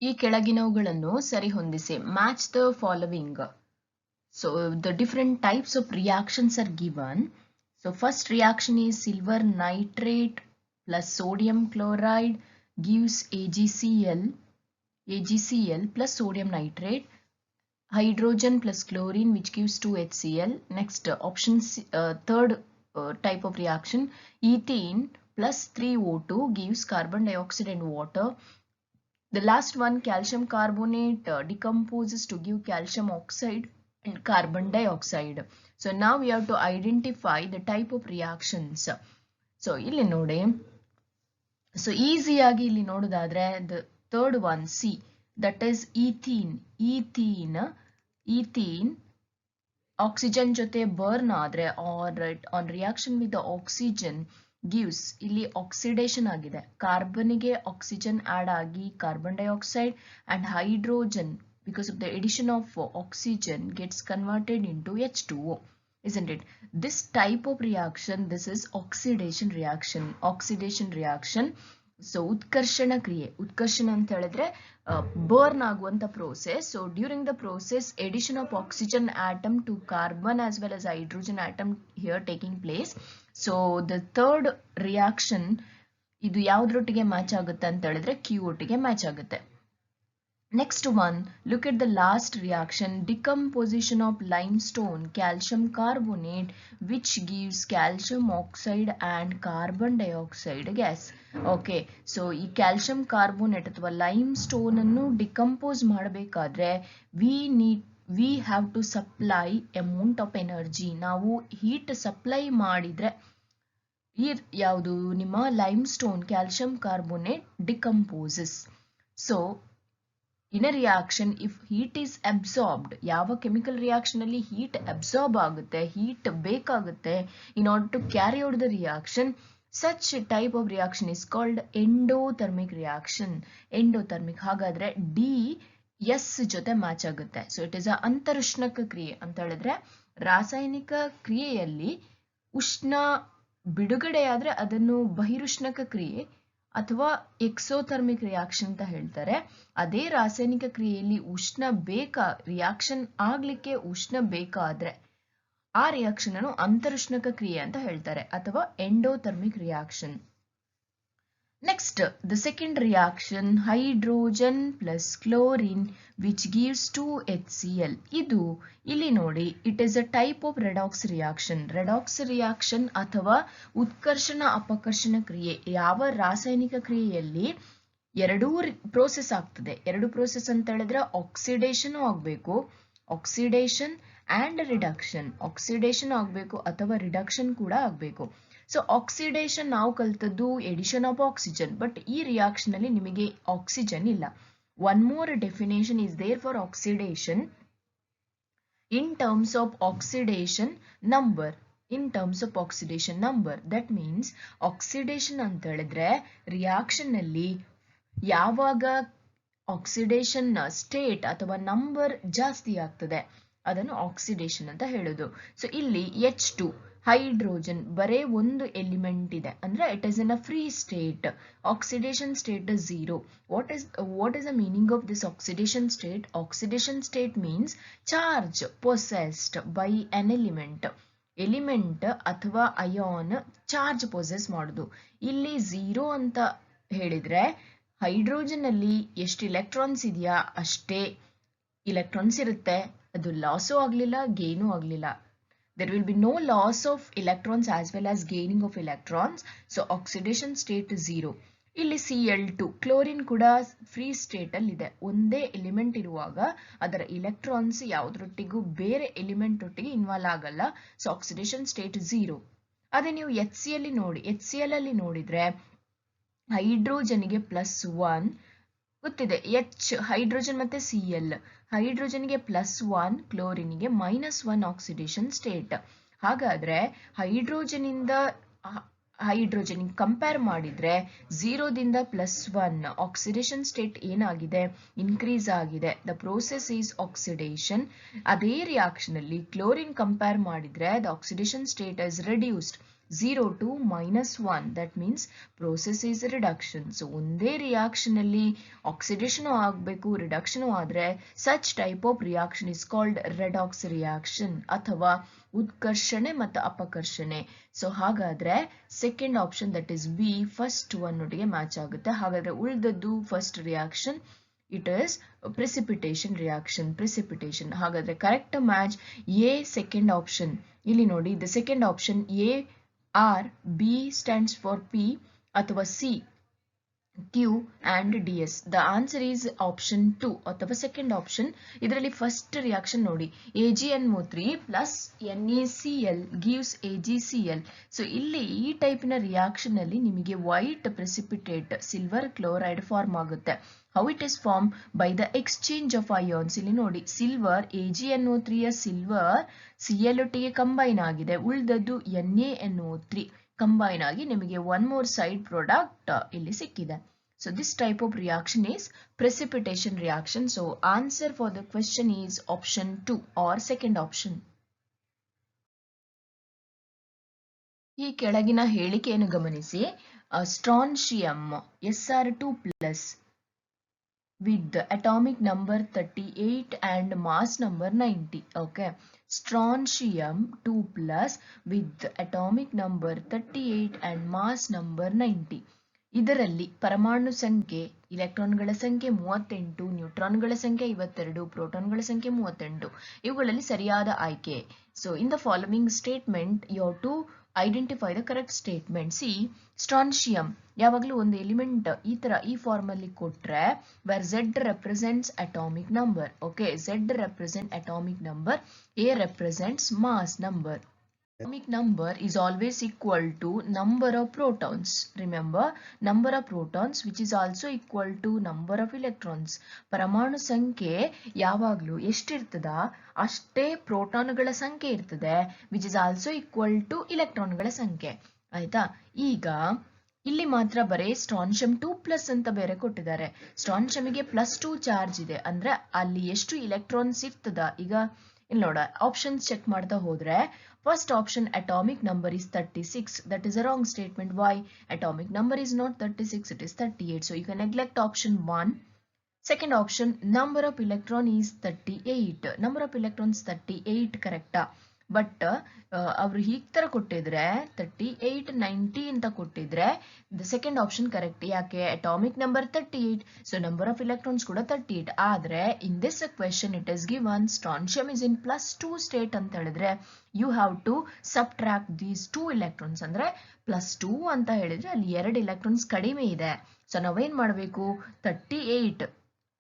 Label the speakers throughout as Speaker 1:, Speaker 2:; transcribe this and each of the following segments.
Speaker 1: ಈ ಕೆಳಗಿನವುಗಳನ್ನು ಸರಿಹೊಂದಿಸಿ. Match the following. So the different types of reactions are given. So first reaction is silver nitrate plus sodium chloride gives AgCl plus sodium nitrate. Hydrogen plus chlorine which gives 2HCl. Next option third type of reaction, ethene plus 3O2 gives carbon dioxide and water. The last one, calcium carbonate decomposes to give calcium oxide and carbon dioxide. So now we have to identify the type of reactions. So ಇಲ್ಲಿ ನೋಡಿ, so easy ಆಗಿ ಇಲ್ಲಿ ನೋಡೋದಾದ್ರೆ the third one C, that is ethene oxygen ಜೊತೆ burn ಆದ್ರೆ or on reaction with the oxygen gives, ಇಲ್ಲಿ oxidation ಆಗಿದೆ, ಕಾರ್ಬನ್ಗೆ oxygen add ಆಗಿ carbon dioxide and hydrogen because of the addition of oxygen gets converted into H2O, isn't it? This type of reaction, this is oxidation reaction. So ಉತ್ಕರ್ಷಣ ಕ್ರಿಯೆ, ಉತ್ಕರ್ಷಣ ಅಂತ ಹೇಳಿದ್ರೆ burn ಆಗುವಂತ process. So during the process addition of oxygen atom to carbon as well as hydrogen atom here taking place. So the third reaction ಇದು ಯಾವ್ದ್ರೊಟ್ಟಿಗೆ match ಆಗುತ್ತೆ ಅಂತ ಹೇಳಿದ್ರೆ ಕ್ಯೂ ಒಟ್ಟಿಗೆ ಮ್ಯಾಚ್ ಆಗುತ್ತೆ. Next one, look at the last reaction, decomposition of limestone calcium carbonate which gives calcium oxide and carbon dioxide gas. Okay, so ಈ calcium carbonate ಅಥವಾ limestone ಅನ್ನು decompose ಮಾಡಬೇಕಾದ್ರೆ we have to supply amount of energy. ನಾವು heat supply ಮಾಡಿದ್ರೆ ಯಾವುದು ನಿಮ್ಮ limestone calcium carbonate decomposes. So in a reaction, if heat is absorbed, ಯಾವ chemical reaction ಅಲ್ಲಿ heat absorb ಆಗುತ್ತೆ, heat ಬೇಕಾಗುತ್ತೆ in order to carry out the reaction, such type of reaction is called endothermic reaction. Endothermic ಹಾಗಾದ್ರೆ D S ಜೊತೆ match ಆಗುತ್ತೆ. So it is a ಅಂತರುಷ್ಣಕ ಕ್ರಿಯೆ ಅಂತ ಹೇಳಿದ್ರೆ ರಾಸಾಯನಿಕ ಕ್ರಿಯೆಯಲ್ಲಿ ಉಷ್ಣ ಬಿಡುಗಡೆಯಾದ್ರೆ ಅದನ್ನು ಬಹಿರುಷ್ಣಕ ಕ್ರಿಯೆ ಅಥವಾ ಎಕ್ಸೋಥರ್ಮಿಕ್ ರಿಯಾಕ್ಷನ್ ಅಂತ ಹೇಳ್ತಾರೆ. ಅದೇ ರಾಸಾಯನಿಕ ಕ್ರಿಯೆಯಲ್ಲಿ ಉಷ್ಣ ರಿಯಾಕ್ಷನ್ ಆಗ್ಲಿಕ್ಕೆ ಉಷ್ಣ ಬೇಕಾದ್ರೆ ಆ ರಿಯಾಕ್ಷನ್ ಅನ್ನು ಅಂತರುಷ್ಣಕ ಕ್ರಿಯೆ ಅಂತ ಹೇಳ್ತಾರೆ ಅಥವಾ endothermic reaction. Next the second reaction, hydrogen plus chlorine which gives 2HCl. ಇದು ಇಲ್ಲಿ ನೋಡಿ, it is a type of redox reaction ಅಥವಾ ಉತ್ಕರ್ಷಣ ಅಪಕರ್ಷಣ ಕ್ರಿಯೆ. ಯಾವ ರಾಸಾಯನಿಕ ಕ್ರಿಯೆಯಲ್ಲಿ ಎರಡೂ ಪ್ರೋಸೆಸ್ ಆಗ್ತದೆ, ಎರಡು ಪ್ರೋಸೆಸ್ ಅಂತ ಹೇಳಿದ್ರೆ ಆಕ್ಸಿಡೇಷನ್ ಆಗಬೇಕು, ಆಕ್ಸಿಡೇಷನ್ ಅಂಡ್ ರಿಡಕ್ಷನ್, ಆಕ್ಸಿಡೇಷನ್ ಆಗಬೇಕು ಅಥವಾ ರಿಡಕ್ಷನ್ ಕೂಡ ಆಗಬೇಕು. ಸೊ ಆಕ್ಸಿಡೇಷನ್ ನಾವು ಕಲ್ತದ್ದು ಎಡಿಷನ್ ಆಫ್ ಆಕ್ಸಿಜನ್, ಬಟ್ ಈ ರಿಯಾಕ್ಷನ್ ಅಲ್ಲಿ ನಿಮಗೆ ಆಕ್ಸಿಜನ್ ಇಲ್ಲ. One more definition is there for oxidation in terms of oxidation number. That means oxidation ಅಂತ ಹೇಳಿದ್ರೆ ರಿಯಾಕ್ಷನ್ ಅಲ್ಲಿ ಯಾವಾಗ ಆಕ್ಸಿಡೇಷನ್ ಸ್ಟೇಟ್ ಅಥವಾ ನಂಬರ್ ಜಾಸ್ತಿ ಆಗ್ತದೆ ಅದನ್ನು ಆಕ್ಸಿಡೇಷನ್ ಅಂತ ಹೇಳೋದು. ಸೊ ಇಲ್ಲಿ H2 ಹೈಡ್ರೋಜನ್ ಬರೇ ಒಂದು ಎಲಿಮೆಂಟ್ ಇದೆ ಅಂದ್ರೆ it is in a free state, oxidation state is 0. what is the meaning of this oxidation state? Oxidation state means charge possessed by an element ಅಥವಾ ಅಯಾನ್ ಚಾರ್ಜ್ ಪೊಸೆಸ್ ಮಾಡುದು. ಇಲ್ಲಿ 0 ಅಂತ ಹೇಳಿದ್ರೆ hydrogen ಅಲ್ಲಿ ಎಷ್ಟು ಇಲೆಕ್ಟ್ರಾನ್ಸ್ ಇದೆಯಾ ಅಷ್ಟೇ ಇಲೆಕ್ಟ್ರಾನ್ಸ್ ಇರುತ್ತೆ, ಅದು ಲಾಸು ಆಗ್ಲಿಲ್ಲ ಗೇನು ಆಗ್ಲಿಲ್ಲ. There will be no loss of electrons as well as gaining of electrons. So oxidation state is 0. ಇಲ್ಲಿ Cl2 ಕ್ಲೋರಿನ್ ಕೂಡ ಫ್ರೀ ಸ್ಟೇಟ್ ಅಲ್ಲಿ ಇದೆ. ಒಂದೇ ಎಲಿಮೆಂಟ್ ಇರುವಾಗ ಅದರ ಇಲೆಕ್ಟ್ರಾನ್ಸ್ ಯಾವುದರೊಟ್ಟಿಗೂ ಬೇರೆ ಎಲಿಮೆಂಟ್ ಒಟ್ಟಿಗೆ ಇನ್ವಾಲ್ವ್ ಆಗಲ್ಲ. So oxidation state 0. ಅದೇ ನೀವು HCl ಅಲ್ಲಿ ನೋಡಿದ್ರೆ ಹೈಡ್ರೋಜನ್ಗೆ +1 ಗೊತ್ತಿದೆ, H ಹೈಡ್ರೋಜನ್ ಮತ್ತೆ Cl, ಹೈಡ್ರೋಜನ್ಗೆ +1 ಕ್ಲೋರಿನ್ಗೆ -1 ಆಕ್ಸಿಡೇಷನ್ ಸ್ಟೇಟ್. ಹಾಗಾದ್ರೆ ಹೈಡ್ರೋಜನ್ ಕಂಪೇರ್ ಮಾಡಿದ್ರೆ 0 ದಿಂದ +1 ಆಕ್ಸಿಡೇಷನ್ ಸ್ಟೇಟ್ ಏನಾಗಿದೆ, ಇನ್ಕ್ರೀಸ್ ಆಗಿದೆ. The process is oxidation. ಅದೇ ರಿಯಾಕ್ಷನ್ ಅಲ್ಲಿ ಕ್ಲೋರಿನ್ ಕಂಪೇರ್ ಮಾಡಿದ್ರೆ the oxidation state is reduced. 0 to -1, that means process is reduction. So ಒಂದೇ reaction ಅಲ್ಲಿ oxidation ಆಗಬೇಕು, reduction ಆದ್ರೆ such type of reaction is called redox reaction ಅಥವಾ ಉತ್ಕರ್ಷಣೆ ಮತ್ತು ಅಪಕರ್ಷಣೆ. ಸೊ ಹಾಗಾದ್ರೆ second option that is B first one ಒಟ್ಟಿಗೆ match ಆಗುತ್ತೆ. ಹಾಗಾದ್ರೆ ಉಳಿದದ್ದು first reaction it is a precipitation reaction, precipitation. ಹಾಗಾದ್ರೆ correct match A second option. ಇಲ್ಲಿ ನೋಡಿ the second option A R, B stands for P ಅಥವಾ C Q and DS. The answer is option 2 ಅಥವಾ second option. ಇದರಲ್ಲಿ first reaction ನೋಡಿ AgNO3 plus NaCl gives AgCl. So ಇಲ್ಲಿ ಈ ಟೈಪಿನ reaction ಅಲ್ಲಿ ನಿಮಗೆ white precipitate silver chloride form ಆಗುತ್ತೆ. How it is formed? By the exchange of ions. ಇಲ್ಲಿ ನೋಡಿ ಸಿಲ್ವರ್ AgNO3 ಯ ಸಿಲ್ವರ್ Cl ಒಟ್ಟಿಗೆ ಕಂಬೈನ್ ಆಗಿದೆ, ಉಳಿದದ್ದು NaNO3 ಕಂಬೈನ್ ಆಗಿ ನಿಮಗೆ ಒನ್ ಮೋರ್ ಸೈಡ್ ಪ್ರಾಡಕ್ಟ್ ಇಲ್ಲಿ ಸಿಕ್ಕಿದೆ. So this type of reaction is precipitation reaction. So answer for the question is option 2 or second option. ಈ ಕೆಳಗಿನ ಹೇಳಿಕೆಯನ್ನು ಗಮನಿಸಿ. Strontium Sr2+ with atomic number 38 and mass number 90. Okay, strontium 2+ with atomic number 38 and mass number 90. ಇದರಲ್ಲಿ ಪರಮಾಣು ಸಂಖ್ಯೆ ಇಲೆಕ್ಟ್ರಾನ್ಗಳ ಸಂಖ್ಯೆ 38, ನ್ಯೂಟ್ರಾನ್ಗಳ ಸಂಖ್ಯೆ 52, ಪ್ರೋಟಾನ್ಗಳ ಸಂಖ್ಯೆ 38. ಇವುಗಳಲ್ಲಿ ಸರಿಯಾದ ಆಯ್ಕೆ. So in the following statement you have to identify the correct statement. C strontium ಯಾವಾಗಲೂ ಒಂದು ಎಲಿಮೆಂಟ್ ಈ ತರ ಈ ಫಾರ್ಮ್ ಅಲ್ಲಿ ಕೊಟ್ರೆ where Z represents atomic number. Okay, Z represent atomic number, A represents mass number. Atomic number is always equal to number of protons. Remember, number of protons which is also equal to number of electrons. ಪರಮಾಣು ಸಂಖ್ಯೆ ಯಾವಾಗಲೂ ಎಷ್ಟಿರ್ತದ ಅಷ್ಟೇ ಪ್ರೋಟಾನ್ಗಳ ಸಂಖ್ಯೆ ಇರ್ತದೆ, which is also equal to electronಗಳ ಸಂಖ್ಯೆ. ಆಯ್ತಾ? ಈಗ ಇಲ್ಲಿ ಮಾತ್ರ ಬರೀ ಸ್ಟ್ರಾನ್ಶಿಯಂ 2+ ಅಂತ ಬೇರೆ ಕೊಟ್ಟಿದ್ದಾರೆ. ಸ್ಟ್ರಾನ್ಶಿಯಂಗೆ +2 ಚಾರ್ಜ್ ಇದೆ, ಅಂದ್ರೆ ಅಲ್ಲಿ ಎಷ್ಟು ಇಲೆಕ್ಟ್ರಾನ್ಸ್ ಇರ್ತದ. ಈಗ ಇಲ್ಲಿ ನೋಡ ಆಪ್ಷನ್ಸ್ ಚೆಕ್ ಮಾಡ್ತಾ ಹೋದ್ರೆ first option atomic number is 36. That is a wrong statement. Why? Atomic number is not 36, it is 38. So you can neglect option 1. Second option, number of electron is 38. Number of electrons 38 correct. But ಅವರು ಹೀಗೆ ತರ ಕೊಟ್ಟಿದ್ರೆ 38 90 ಅಂತ ಕೊಟ್ಟಿದ್ರೆ the second option correct. ಯಾಕೆ? Atomic number 38, so number of electrons ಕೂಡ 38. ಆದ್ರೆ in this question it is given strontium is in +2 state ಅಂತ ಹೇಳಿದ್ರೆ you have to subtract these 2 electrons. ಅಂದ್ರೆ +2 ಅಂತ ಹೇಳಿದ್ರೆ ಅಲ್ಲಿ 2 ಎಲೆಕ್ಟ್ರಾನ್ಸ್ ಕಡಿಮೆ ಇದೆ. ಸೊ ನಾವೇನ್ ಮಾಡಬೇಕು? 38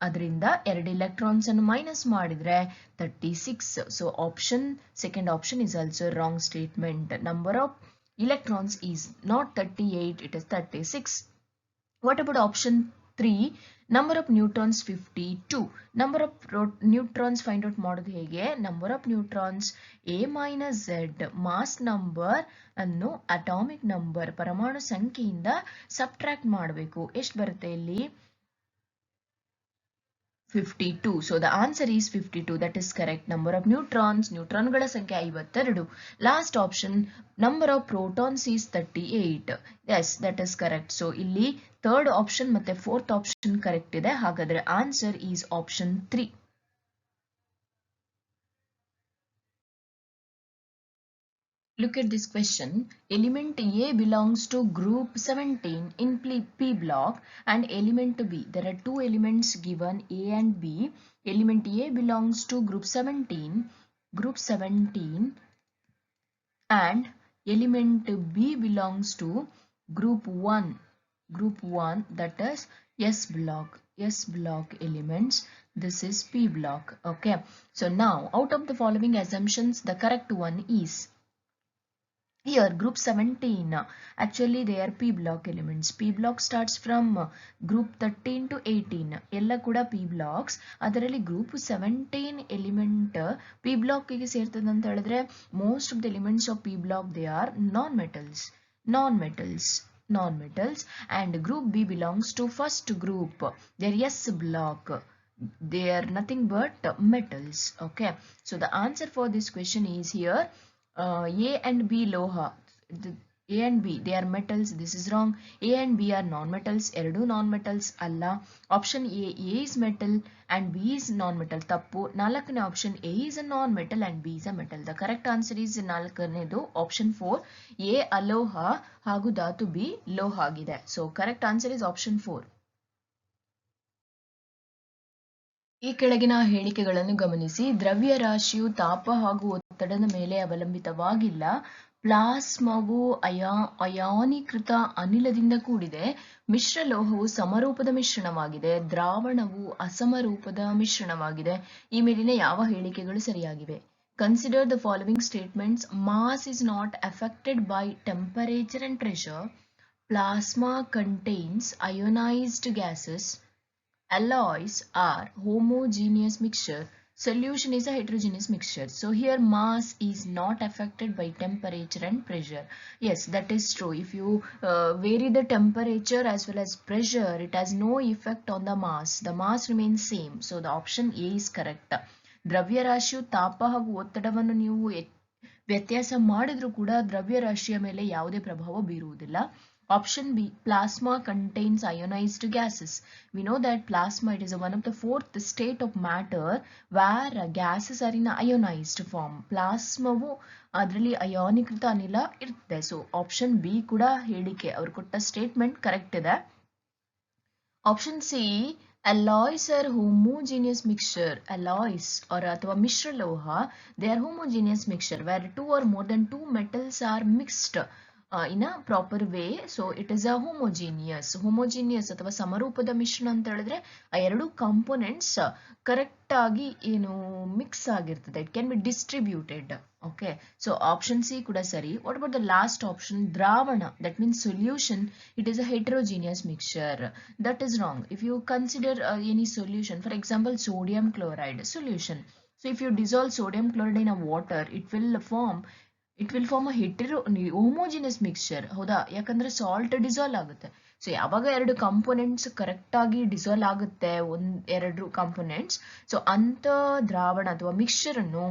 Speaker 1: ಅದರಿಂದ 2 ಎಲೆಕ್ಟ್ರಾನ್ಸ್ ಅನ್ನು ಮೈನಸ್ ಮಾಡಿದ್ರೆ 36. So option second option is also wrong statement. Number of electrons is not 38, it is 36. What about option 3? Number of neutrons 52. Number of neutrons find out ಮಾಡೋದು ಹೇಗೆ? Number of neutrons A minus Z mass number ಅನ್ನು atomic number ಪರಮಾಣು ಸಂಖ್ಯೆಯಿಂದ subtract ಮಾಡಬೇಕು. ಎಷ್ಟು ಬರುತ್ತೆ ಇಲ್ಲಿ? 52. So the answer is 52. That is correct. Number of neutrons, neutronಗಳ ಸಂಖ್ಯೆ 52. Last option, number of protons is 38. Yes, that is correct. So ಇಲ್ಲಿ third option ಮತ್ತೆ fourth option correct ಇದೆ. ಹಾಗಾದ್ರೆ answer is option 3. Look at this question. Element A belongs to group 17 in P block and element B. There are two elements given A and B. Element A belongs to group 17 and element B belongs to group 1 that is S block elements. This is P block. Okay. So now out of the following assumptions the correct one is here group 17 actually they are P block elements. P block starts from group 13 to 18 ಎಲ್ಲ ಕೂಡ P blocks. ಅದರಲ್ಲಿ group 17 element P block ಗೆ ಸೇರ್ತದೆ ಅಂತ ಹೇಳಿದ್ರೆ most of the elements of P block they are non-metals and group B belongs to first group. They are S block. They are nothing but metals. Okay, so the answer for this question is here A and B loha. A and B, they are metals. This is wrong. A and B are non-metals. ಎರಡು non-metals ಅಲ್ಲ. Option A is metal and B is non-metal. ತಪ್ಪು. ನಾಲ್ಕನೇ option A is a non-metal and B is a metal. The correct answer is ನಾಲ್ಕನೇದು option 4. A ಅಲೋಹ ಹಾಗೂ ಧಾತು B ಲೋಹ ಆಗಿದೆ. So correct answer is option 4. ಈ ಕೆಳಗಿನ ಹೇಳಿಕೆಗಳನ್ನು ಗಮನಿಸಿ. ದ್ರವ್ಯರಾಶಿಯು ತಾಪ ಹಾಗೂ ಒತ್ತಡದ ಮೇಲೆ ಅವಲಂಬಿತವಾಗಿಲ್ಲ. ಪ್ಲಾಸ್ಮಾವು ಅಯಾನೀಕೃತ ಅನಿಲದಿಂದ ಕೂಡಿದೆ. ಮಿಶ್ರಲೋಹವು ಸಮರೂಪದ ಮಿಶ್ರಣವಾಗಿದೆ. ದ್ರಾವಣವು ಅಸಮರೂಪದ ಮಿಶ್ರಣವಾಗಿದೆ. ಈ ಮೇಲಿನ ಯಾವ ಹೇಳಿಕೆಗಳು ಸರಿಯಾಗಿವೆ? Consider the following statements. Mass is not affected by temperature and pressure. Plasma contains ionized gases. Alloys are homogeneous mixture. Solution is a heterogeneous mixture. So here mass is not affected by temperature and pressure. Yes, that is true. If you vary the temperature as well as pressure, it has no effect on the mass. The mass remains same. So the option A is correct. ದ್ರವ್ಯರಾಶಿಯು ತಾಪ ಹಾಗೂ ಒತ್ತಡವನ್ನು ನೀವು ವ್ಯತ್ಯಾಸ ಮಾಡಿದ್ರೂ ಕೂಡ ದ್ರವ್ಯರಾಶಿಯ ಮೇಲೆ ಯಾವುದೇ ಪ್ರಭಾವ ಬೀರುವುದಿಲ್ಲ. Option B, plasma contains ionized gases. We know that plasma, it is one of the fourth state of matter where gases are in ionized form. ಪ್ಲಾಸ್ಮಾವು ಅದರಲ್ಲಿ ಅಯಾನೀಕೃತ ಅನಿಲ ಇರ್ತದೆ. ಸೊ ಆಪ್ಷನ್ ಬಿ ಕೂಡ ಹೇಳಿಕೆ ಅವರು ಕೊಟ್ಟ ಸ್ಟೇಟ್ಮೆಂಟ್ ಕರೆಕ್ಟ್ ಇದೆ. Option C, alloys are homogeneous mixture. Alloys or ಅಥವಾ ಮಿಶ್ರಲೋಹ, they are homogeneous mixture where two or more than two metals are mixed in a proper way. So it is a homogeneous ಅಥವಾ ಸಮರೂಪದ ಮಿಶ್ರಣ ಅಂತ ಹೇಳಿದ್ರೆ ಆ ಎರಡು components correct ಆಗಿ ಏನು mix ಆಗಿರ್ತದೆ. It can be distributed. Okay, so option C ಕೂಡ ಸರಿ. What about the last option, ದ್ರಾವಣ, that means solution, it is a heterogeneous mixture. That is wrong. If you consider any solution, for example sodium chloride solution, so if you dissolve sodium chloride in a water, it will form a homogeneous mixture. ಹೌದಾ? ಯಾಕಂದ್ರೆ salt dissolve ಆಗುತ್ತೆ. So ಯಾವಾಗ ಎರಡು components correct ಆಗಿ dissolve ಆಗುತ್ತೆ, ಎರಡು components, so ಅಂತ ದ್ರಾವಣ ಅಥವಾ ಮಿಕ್ಸ್ಚರ್ ಅನ್ನು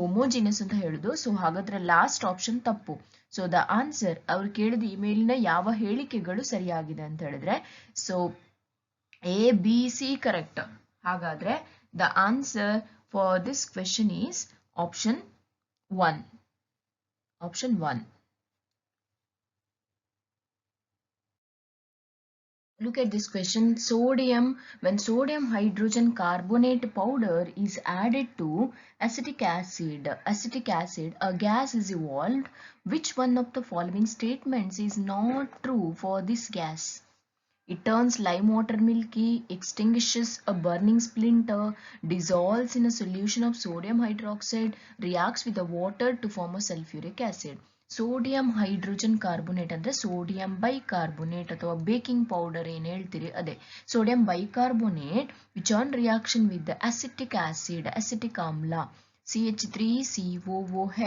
Speaker 1: ಹೋಮೋಜಿನಿಯಸ್ ಅಂತ ಹೇಳುದು. ಸೊ ಹಾಗಾದ್ರೆ ಲಾಸ್ಟ್ ಆಪ್ಷನ್ ತಪ್ಪು. ಸೊ ದ ಆನ್ಸರ್, ಅವ್ರು ಕೇಳಿದ ಇಮೇಲಿನ ಯಾವ ಹೇಳಿಕೆಗಳು ಸರಿಯಾಗಿದೆ ಅಂತ ಹೇಳಿದ್ರೆ, so A B C correct. ಹಾಗಾದ್ರೆ the answer for this question is option 1. Option 1. Look at this question. Sodium, when sodium hydrogen carbonate powder is added to acetic acid, a gas is evolved. Which one of the following statements is not true for this gas? It turns lime water milky, extinguishes a burning splinter, dissolves in a solution of sodium hydroxide, reacts with the water to form a sulfuric acid. Sodium hydrogen carbonate ಅಂದ್ರೆ sodium bicarbonate ಅಥವಾ baking powder ಏನ್ ಹೇಳ್ತೀರಿ ಅದೇ sodium bicarbonate which on reaction with acetic acid, acetic ಆಮ್ಲ CH3COOH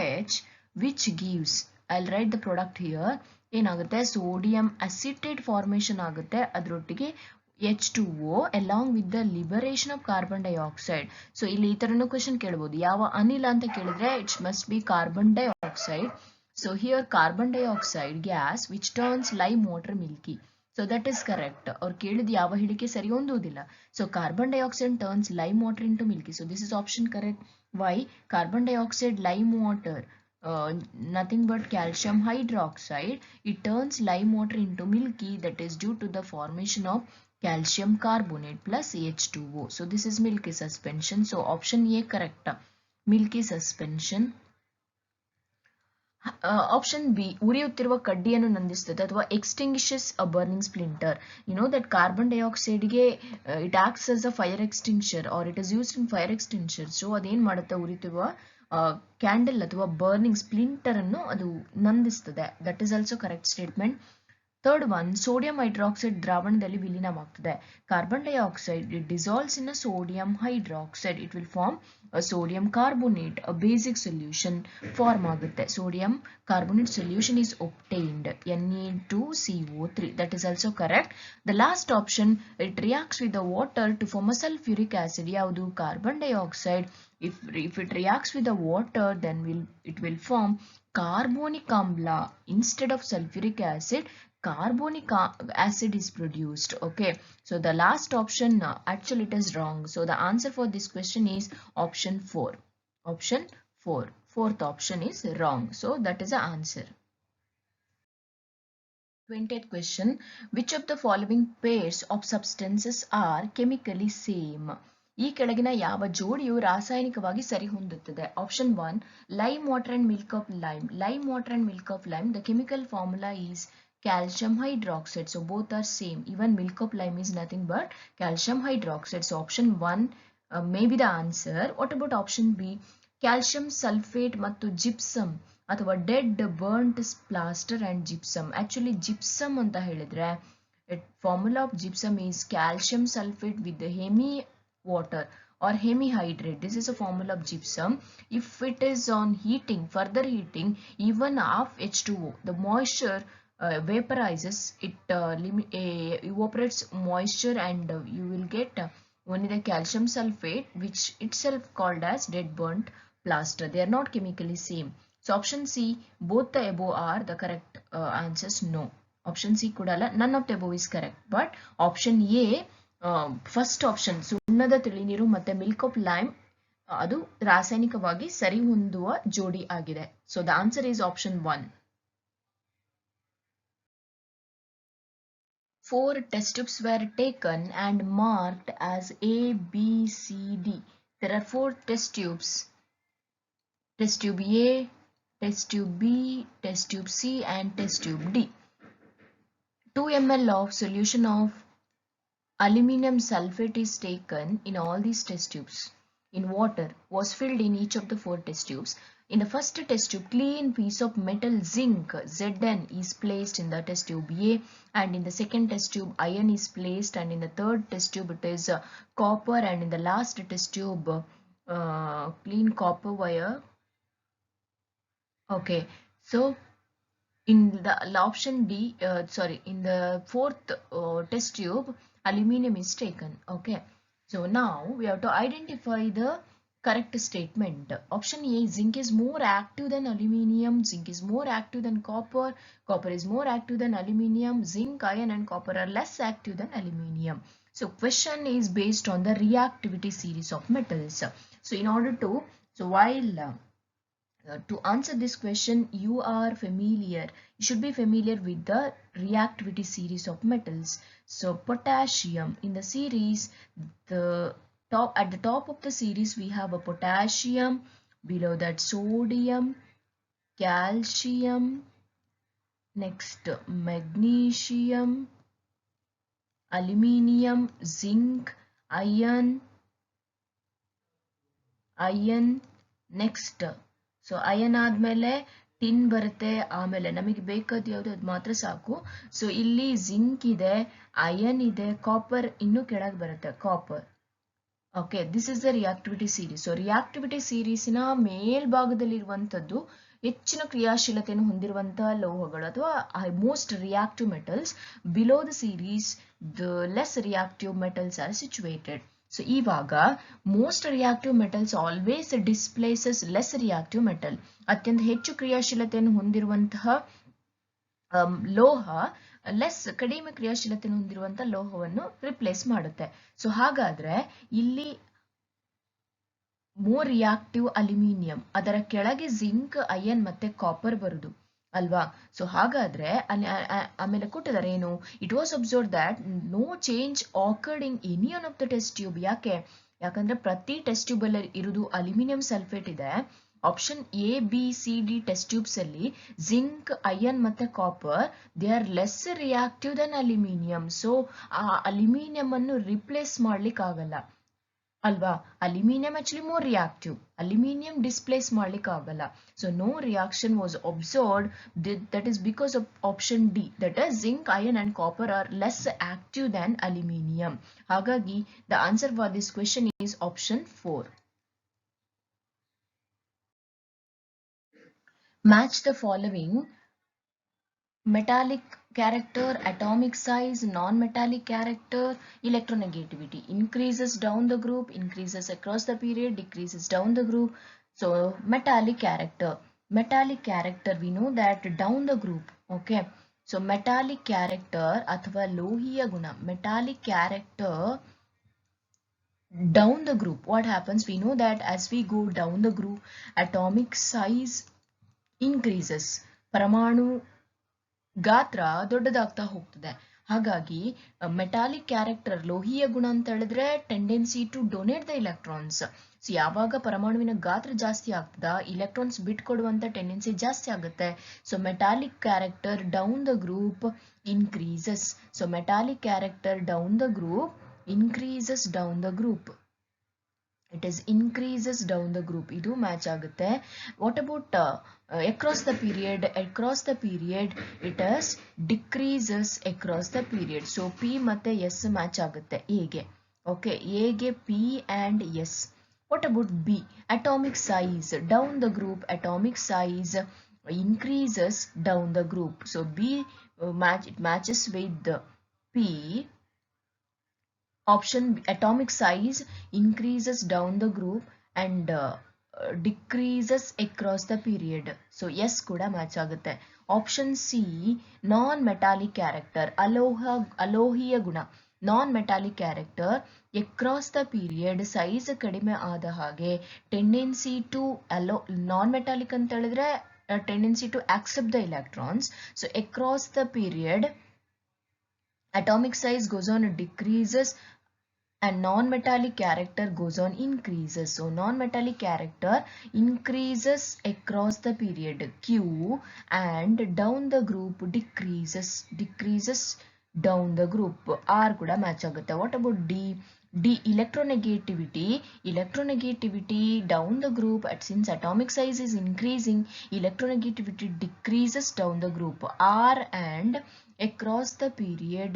Speaker 1: which gives, I'll write the product here, ಏನಾಗುತ್ತೆ sodium acetate formation ಆಗುತ್ತೆ, ಅದರೊಟ್ಟಿಗೆ H2O along with the liberation of carbon dioxide. So ಇಲ್ಲಿ ಈ ತರನು question ಕೇಳಬಹುದು. ಯಾವ ಅನಿಲ ಅಂತ ಕೇಳಿದ್ರೆ it's must be carbon dioxide. So here carbon dioxide gas which turns lime water milky. So that is correct. ಅವ್ರು ಕೇಳಿದ ಯಾವ ಹೇಳಿಕೆ ಸರಿ ಹೊಂದುವುದಿಲ್ಲ. So carbon dioxide turns lime water into milky. So this is option correct. Why? Carbon dioxide, lime water, nothing but calcium hydroxide, it turns lime water into milky. That is due to the formation of calcium carbonate plus H2O. So this is milky suspension. So option A correct. Milky suspension. Option B, ಉರಿಯುತ್ತಿರುವ ಕಡ್ಡಿಯನ್ನು ನಂದಿಸುತ್ತದೆ ಅಥವಾ extinguishes a burning splinter. You know that carbon ಡೈಆಕ್ಸೈಡ್ಗೆ it acts as a fire extinguisher or it is used in fire extinguisher. So ಅದೇನ್ ಮಾಡುತ್ತೆ, ಉರಿಯುತ್ತಿರುವ candle ಅಥವಾ burning splinter ಅನ್ನು ಅದು ನಂದಿಸ್ತದೆ. That is also correct statement. Third one, sodium hydroxide ದ್ರಾವಣದಲ್ಲಿ ವಿಲೀನವಾಗ್ತದೆ. Carbon dioxide it dissolves in a sodium hydroxide, it will form sodium carbonate, a basic solution form ಆಗುತ್ತೆ. sodium carbonate solution is obtained, Na2CO3. that is also correct. The last option, it reacts with the water to form a sulfuric acid. ಯಾವುದು? carbon dioxide. If it reacts with the water, then it will form carbonic amla instead of sulfuric acid, carbonic acid is produced. Okay, so the last option actually it is wrong. So the answer for this question is option 4. Option 4. Fourth option is wrong. So that is the answer. 20th question. Which of the following pairs of substances are chemically same? ಈ ಕೆಳಗಿನ ಯಾವ ಜೋಡಿಯು ರಾಸಾಯನಿಕವಾಗಿ ಸರಿಹೊಂದುತ್ತದೆ? Option 1 lime water and milk of lime. Lime water and milk of lime, the chemical formula is calcium hydroxide. So both are same. Even milk of lime is nothing but calcium hydroxide. So option 1 may be the answer. What about option B? Calcium sulfate ಮತ್ತು gypsum ಅಥವಾ dead burnt plaster and gypsum. Actually gypsum ಅಂತ ಹೇಳಿದ್ರೆ formula of gypsum is calcium sulphate with hemi water or hemihydrate. This is a formula of gypsum. If it is on heating, further heating, even of H2O, the moisture vaporizes, it evaporates moisture, and you will get only the calcium sulfate, which itself called as dead burnt plaster. They are not chemically same. So option C, both the above are the correct answers. No, option C kudala, none of the above is correct. But option A, first option ಸುಣ್ಣದ ತಿಳಿನೀರು ಮತ್ತೆ milk of lime ಅದು ರಾಸಾಯನಿಕವಾಗಿ ಸರಿ ಹೊಂದುವ ಜೋಡಿ ಆಗಿದೆ. So the answer is option 1. 4 test tubes were taken and marked as A, B, C, D. There are 4 test tubes. Test tube A, test tube B, test tube C and test tube D. 2 ml of solution of aluminum sulfate is taken in all these test tubes. In water was filled in each of the 4 test tubes. In the first test tube, clean piece of metal zinc Zn is placed in the test tube A, and in the second test tube iron is placed, and in the third test tube it is copper, and in the last test tube clean copper wire. Okay, so in the option D, in the fourth test tube, aluminum is taken. Okay, so now we have to identify the correct statement. Option A, zinc is more active than aluminum, zinc is more active than copper, copper is more active than aluminum, zinc, iron and copper are less active than aluminum. So question is based on the reactivity series of metals. So in order to, to answer this question, you should be familiar with the reactivity series of metals. So potassium in the series, at the top of the series we have a potassium, below that sodium, calcium, next magnesium, aluminium, zinc, iron, next. So iron ಆದ್ಮೇಲೆ tin ಬರುತ್ತೆ, ಆಮೇಲೆ ನಮಗೆ ಬೇಕಾದ ಯಾವುದು ಅದು ಮಾತ್ರ ಸಾಕು. So ಇಲ್ಲಿ ಜಿಂಕ್ ಇದೆ, ಅಯನ್ ಇದೆ, ಕಾಪರ್ ಇನ್ನು ಕೆಳಗೆ ಬರುತ್ತೆ, copper. Okay, this is the reactivity series. So reactivity ಸೀರೀಸಿನ ಮೇಲ್ಭಾಗದಲ್ಲಿರುವಂಥದ್ದು ಹೆಚ್ಚಿನ ಕ್ರಿಯಾಶೀಲತೆಯನ್ನು ಹೊಂದಿರುವಂತಹ ಲೋಹಗಳು ಅಥವಾ most reactive metals. Below the series the less reactive metals are situated. So ಇವಾಗ most reactive metals always displaces less reactive metal. ಅತ್ಯಂತ ಹೆಚ್ಚು ಕ್ರಿಯಾಶೀಲತೆಯನ್ನು ಹೊಂದಿರುವಂತಹ ಲೋಹ ಕಡಿಮೆ ಕ್ರಿಯಾಶೀಲತೆಯನ್ನು ಹೊಂದಿರುವಂತಹ ಲೋಹವನ್ನು ರಿಪ್ಲೇಸ್ ಮಾಡುತ್ತೆ. ಸೊ ಹಾಗಾದ್ರೆ ಇಲ್ಲಿ ಮೋರ್ ರಿಯಾಕ್ಟಿವ್ ಅಲ್ಯೂಮಿನಿಯಂ, ಅದರ ಕೆಳಗೆ ಜಿಂಕ್, ಅಯನ್ ಮತ್ತೆ ಕಾಪರ್ ಬರುದು ಅಲ್ವಾ. ಸೊ ಹಾಗಾದ್ರೆ ಆಮೇಲೆ ಕೊಟ್ಟಿದ್ದಾರೆ ಏನು, it was observe that no change occurred in any one of the test tube. ಯಾಕಂದ್ರೆ ಪ್ರತಿ ಟೆಸ್ಟ್ ಟ್ಯೂಬ್ ಅಲ್ಲಿ ಇರುವುದು ಅಲ್ಯೂಮಿನಿಯಂ ಸಲ್ಫೇಟ್ ಇದೆ. Option A, B, C, D test tubes ಅಲ್ಲಿ ಜಿಂಕ್, ಅಯನ್ ಮತ್ತೆ copper they are less reactive than aluminium. So ಆ aluminium ಅನ್ನು replace ಮಾಡ್ಲಿಕ್ಕೆ ಆಗಲ್ಲ ಅಲ್ವಾ. Aluminium actually more reactive, aluminium displace ಮಾಡ್ಲಿಕ್ಕೆ ಆಗಲ್ಲ. So no reaction was observed. That is because of option D, that is zinc, iron and copper are less active than aluminium. ಹಾಗಾಗಿ the answer for this question is option 4. Match the following: metallic character, atomic size, non-metallic character, electronegativity. Increases down the group, increases across the period, decreases down the group. So metallic character. metallic character, we know that down the group. Okay, so metallic character ಅಥವಾ ಲೋಹೀಯ ಗುಣ, metallic character down the group, what happens, we know that as we go down the group, atomic size increases, ಪರಮಾಣು ಗಾತ್ರ ದೊಡ್ಡದಾಗ್ತಾ ಹೋಗ್ತದೆ. ಹಾಗಾಗಿ metallic character, ಲೋಹೀಯ ಗುಣ ಅಂತ ಹೇಳಿದ್ರೆ tendency to donate the electrons. So ಯಾವಾಗ ಪರಮಾಣುವಿನ ಗಾತ್ರ ಜಾಸ್ತಿ ಆಗ್ತದ, ಇಲೆಕ್ಟ್ರಾನ್ಸ್ ಬಿಟ್ಕೊಡುವಂತ ಟೆಂಡೆನ್ಸಿ ಜಾಸ್ತಿ ಆಗುತ್ತೆ. So metallic character down the group increases. So metallic character down the group increases down the group. It is increases down the group. ಇದು match ಆಗುತ್ತೆ. What about across the period? Across the period it is decreases across the period. So P ಮತ್ತೆ S match ಆಗುತ್ತೆ A ಗೆ. Okay, A ಗೆ P and S. What about B? Atomic size down the group. Atomic size increases down the group. So B it matches with the P. Option B, atomic size increases down the group and decreases across the period. So yes kuda match agutte. Option C, non-metallic character, ಅಲೋಹಿಯ ಗುಣ, non-metallic character across the period size ಕಡಿಮೆ ಆದ ಹಾಗೆ tendency to non-metallic ಅಂತ ಹೇಳಿದ್ರೆ tendency to accept the electrons. So across the period atomic size goes on decreases and non-metallic character goes on increases. So non-metallic character increases across the period Q and down the group decreases down the group. R kuda match agutte. What about D? D, electronegativity down the group. Since atomic size is increasing, electronegativity decreases down the group. R and across the period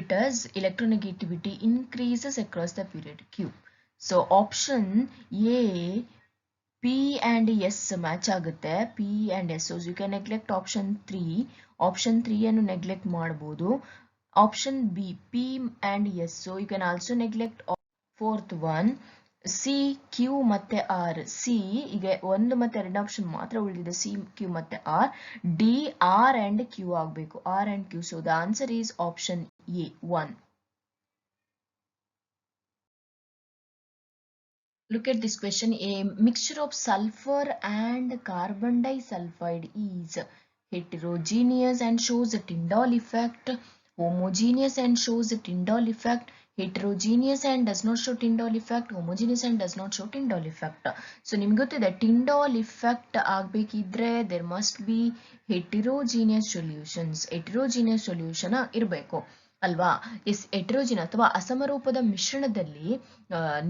Speaker 1: it is electronegativity increases across the period Q. So option A, P and S match ಆಗುತ್ತೆ. P and S. So you can neglect option 3. Option 3 ಅನ್ನು neglect ಮಾಡಬಹುದು. Option B, P and S. So you can also neglect fourth one. C, Q ಮತ್ತೆ R. C ಈಗ ಒಂದು ಮತ್ತೆ ಎರಡು option ಮಾತ್ರ ಉಳಿದಿದೆ, C, Q ಮತ್ತೆ R. D, R and Q ಆಗಬೇಕು, R and Q. So the answer is option A, 1. Look at this question. A mixture of sulfur and carbon disulfide is heterogeneous and shows a Tyndall effect, homogeneous and shows a Tyndall effect, heterogeneous and does not show Tyndall effect, homogeneous and does not show Tyndall effect. So ನಿಮಗೆ ಗೊತ್ತಿದೆ Tyndall effect ಆಗಬೇಕಿದ್ರೆ there must be heterogeneous solutions. heterogeneous solution ಇರಬೇಕು ಅಲ್ವಾ. ಹೆಟೆರೋಜಿನ್ ಅಥವಾ ಅಸಮರೂಪದ ಮಿಶ್ರಣದಲ್ಲಿ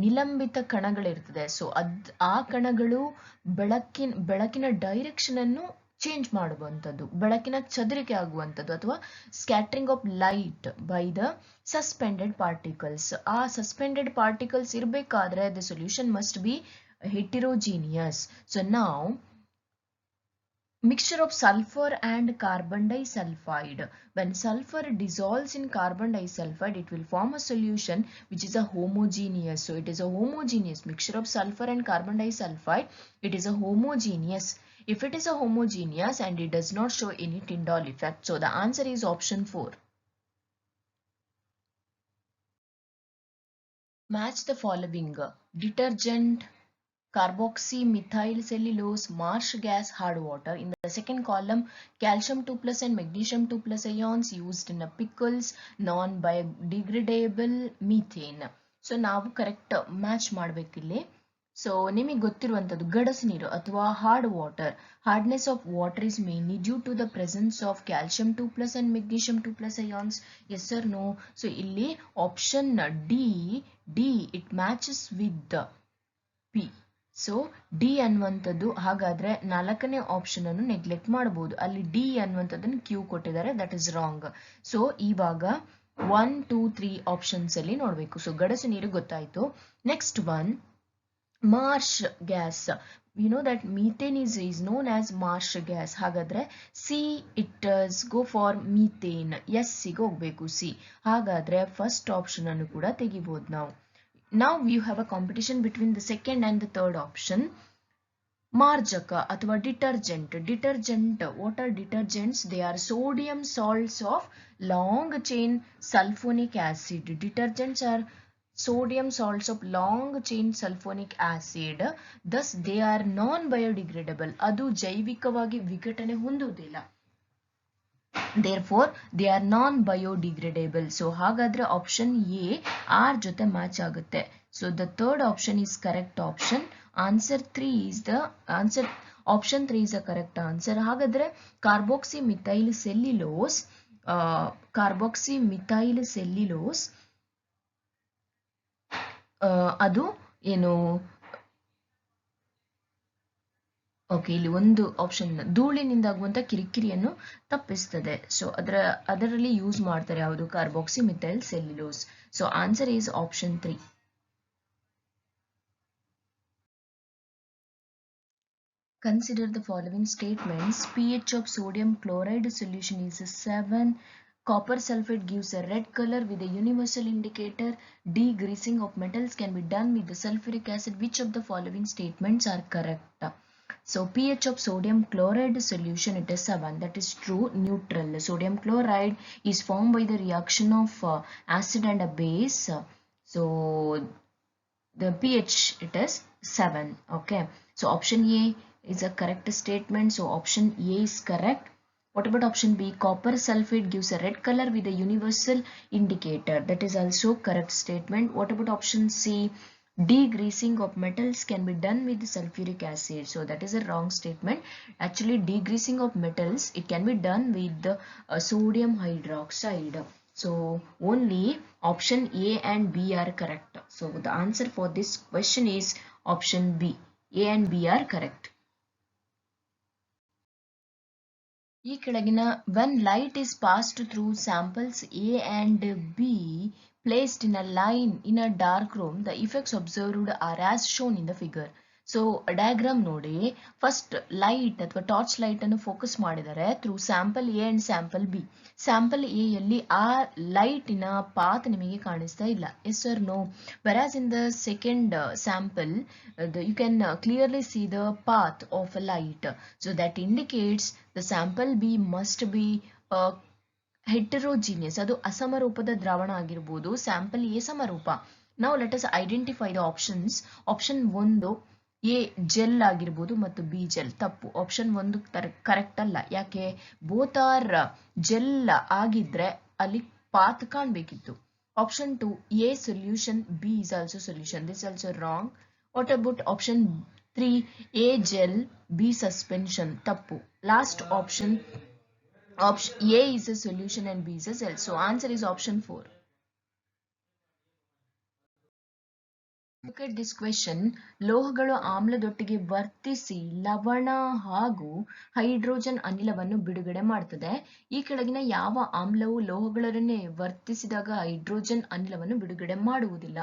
Speaker 1: ನಿಲಂಬಿತ ಕಣಗಳಿರ್ತದೆ. So ಆ ಕಣಗಳು ಬೆಳಕಿನ direction ಅನ್ನು ಚೇಂಜ್ ಮಾಡುವಂಥದ್ದು, ಬೆಳಕಿನ ಚದುರಿಕೆ ಆಗುವಂಥದ್ದು ಅಥವಾ scattering of light by the suspended particles. ಆ ಸಸ್ಪೆಂಡೆಡ್ ಪಾರ್ಟಿಕಲ್ಸ್ ಇರಬೇಕಾದ್ರೆ the solution must be heterogeneous. So now mixture of sulfur and carbon disulfide. When sulfur dissolves in carbon disulfide, it will form a solution which is a homogeneous. So it is a homogeneous mixture of sulfur and carbon disulfide. It is a homogeneous. If it is a homogeneous and it does not show any Tyndall effect, so the answer is option 4. Match the following: detergent, carboxymethyl cellulose, marsh gas, hard water. In the second column, calcium 2+ and magnesium 2+ ions used in a pickles, non-biodegradable methane. So ನಾವು correct match ಮಾಡಬೇಕಿಲ್ಲಿ. So ನಿಮಗೆ ಗೊತ್ತಿರುವಂಥದ್ದು ಗಡಸು ನೀರು ಅಥವಾ hard water. Hardness of water is mainly due to the presence of calcium 2+ and magnesium 2+ ions. Yes or no? So ಇಲ್ಲಿ option D it matches with P. So D ಅನ್ನುವಂಥದ್ದು, ಹಾಗಾದ್ರೆ 4ನೇ ಆಪ್ಷನ್ ಅನ್ನು ನೆಗ್ಲೆಕ್ಟ್ ಮಾಡಬಹುದು. ಅಲ್ಲಿ ಡಿ ಅನ್ನುವಂಥದ್ದನ್ನು Q ಕೊಟ್ಟಿದ್ದಾರೆ, that is wrong. So ಇವಾಗ 1, 2, 3 ಆಪ್ಷನ್ಸ್ ಅಲ್ಲಿ ನೋಡಬೇಕು. ಸೊ ಗಡಸು ನೀರು ಗೊತ್ತಾಯ್ತು. Next one marsh gas. You know that methane is known as marsh gas. ಹಾಗಾದ್ರೆ C it go for methane. S ಗೆ ಹೋಗ್ಬೇಕು ಸಿ. ಹಾಗಾದ್ರೆ ಫಸ್ಟ್ ಆಪ್ಷನ್ ಅನ್ನು ಕೂಡ ತೆಗಿಬಹುದು ನಾವು. Now you have a competition between the second and the third option. ಮಾರ್ಜಕ ಅಥವಾ detergent what are detergents? They are sodium salts of long chain sulfonic acid. Detergents are sodium salts of long chain sulfonic acid, thus they are non biodegradable. ಅದು ಜೈವಿಕವಾಗಿ ವಿಘಟನೆ ಹೊಂದುವುದಿಲ್ಲ, therefore they are non biodegradable. So ಹಾಗಾದ್ರೆ option A R ಜೊತೆ match ಆಗುತ್ತೆ. So the third option is correct option. Answer 3 is the answer. Option 3 is the correct answer. ಹಾಗಾದ್ರೆ ಕಾರ್ಬಾಕ್ಸಿಮಿಥೈಲ್ cellulose ಅದು ಏನು, okay, ಇಲ್ಲಿ ಒಂದು option ಧೂಳಿನಿಂದಾಗುವಂತ ಕಿರಿಕಿರಿಯನ್ನು ತಪ್ಪಿಸ್ತದೆ. ಸೊ ಅದರಲ್ಲಿ ಯೂಸ್ ಮಾಡ್ತಾರೆ ಯಾವುದು, carboxymethyl cellulose. So answer is option 3. Consider the following statements. pH of sodium chloride solution is 7. Copper sulfate gives a red color with a universal indicator. Degreasing of metals can be done with the sulfuric acid. Which of the following statements are correct? So pH of sodium chloride solution, it is 7. That is true. Neutral. Sodium chloride is formed by the reaction of acid and a base. So the pH, it is 7. Okay. So option A is a correct statement. So option A is correct. What about option B? Copper sulfate gives a red color with a universal indicator. That is also correct statement. What about option C? Degreasing of metals can be done with sulfuric acid. So that is a wrong statement. Actually, degreasing of metals, it can be done with the sodium hydroxide. So only option A and B are correct. So the answer for this question is option B. A and B are correct. ಈ ಕೆಳಗಿನ when light is passed through samples A and B placed in a line in a dark room, the effects observed are as shown in the figure. So diagram ನೋಡಿ, first light ಅಥವಾ torch light ಅನ್ನು focus ಮಾಡಿದ್ದಾರೆ through sample A and sample B. Sample A ಯಲ್ಲಿ ಆ ಲೈಟಿನ path ನಿಮಗೆ ಕಾಣಿಸ್ತಾ ಇಲ್ಲ, yes or no? Whereas in the second sample you can clearly see the path of a light. So that indicates the sample B must be heterogeneous. ಅದು ಅಸಮರೂಪದ ದ್ರಾವಣ ಆಗಿರಬಹುದು. ಸ್ಯಾಂಪಲ್ ಎ ಸಮರೂಪ. Now let us identify the options. Option 1 A gel ಆಗಿರ್ಬೋದು ಮತ್ತು B gel. ತಪ್ಪು. Option 1 correct ಅಲ್ಲ. ಯಾಕೆ? ಬೋತ್ ಆರ್ ಜೆಲ್ ಆಗಿದ್ರೆ ಅಲ್ಲಿ ಪಾತ್ ಕಾಣಬೇಕಿತ್ತು. Option 2 A solution, B is also solution. This also wrong. What about option 3 A gel B suspension? ತಪ್ಪು. Last option A is a solution and B is a gel. So answer is option 4. Look at this question. ಲೋಹಗಳು ಆಮ್ಲದೊಟ್ಟಿಗೆ ವರ್ತಿಸಿ ಲವಣ ಹಾಗೂ hydrogen ಅನಿಲವನ್ನು ಬಿಡುಗಡೆ ಮಾಡುತ್ತದೆ. ಈ ಕೆಳಗಿನ ಯಾವ ಆಮ್ಲವು ಲೋಹಗಳನ್ನೇ ವರ್ತಿಸಿದಾಗ ಹೈಡ್ರೋಜನ್ ಅನಿಲವನ್ನು ಬಿಡುಗಡೆ ಮಾಡುವುದಿಲ್ಲ?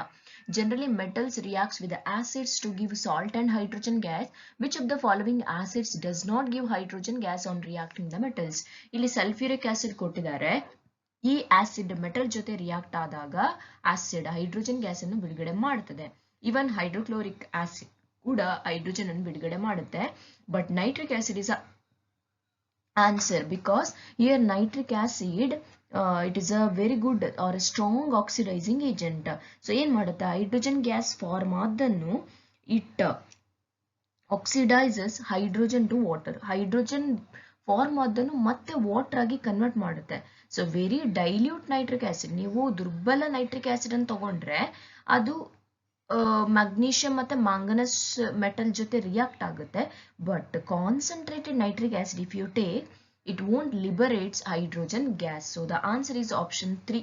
Speaker 1: Generally, metals reacts with the acids to give salt and hydrogen gas. Which of the following acids does not give hydrogen gas on reacting the metals? ಇಲ್ಲಿ ಸಲ್ಫ್ಯೂರಿಕ್ ಆಸಿಡ್ ಕೊಟ್ಟಿದ್ದಾರೆ. ಈ ಆಸಿಡ್ ಮೆಟಲ್ ಜೊತೆ react ಆದಾಗ acid hydrogen gas ಅನ್ನು ಬಿಡುಗಡೆ ಮಾಡುತ್ತದೆ. Even hydrochloric acid ಕೂಡ hydrogen ಅನ್ನು ಬಿಡುಗಡೆ ಮಾಡುತ್ತೆ. But nitric acid is answer because here nitric acid it is a very good or a strong oxidizing agent. So ಏನ್ ಮಾಡುತ್ತೆ? ಹೈಡ್ರೋಜನ್ ಗ್ಯಾಸ್ ಫಾರ್ಮ್ ಆದನ್ನು it oxidizes hydrogen to water. Hydrogen form ಆದನ್ನು ಮತ್ತೆ water ಆಗಿ convert ಮಾಡುತ್ತೆ. So very dilute nitric acid, ನೀವು ದುರ್ಬಲ nitric acid ಅನ್ನು ತಗೊಂಡ್ರೆ ಅದು ಮ್ಯಾಗ್ನೀಷಿಯಂ ಮತ್ತೆ ಮ್ಯಾಂಗನಸ್ ಮೆಟಲ್ ಜೊತೆ ರಿಯಾಕ್ಟ್ ಆಗುತ್ತೆ. But concentrated nitric acid if you take, it won't liberates hydrogen gas. So the answer is option 3.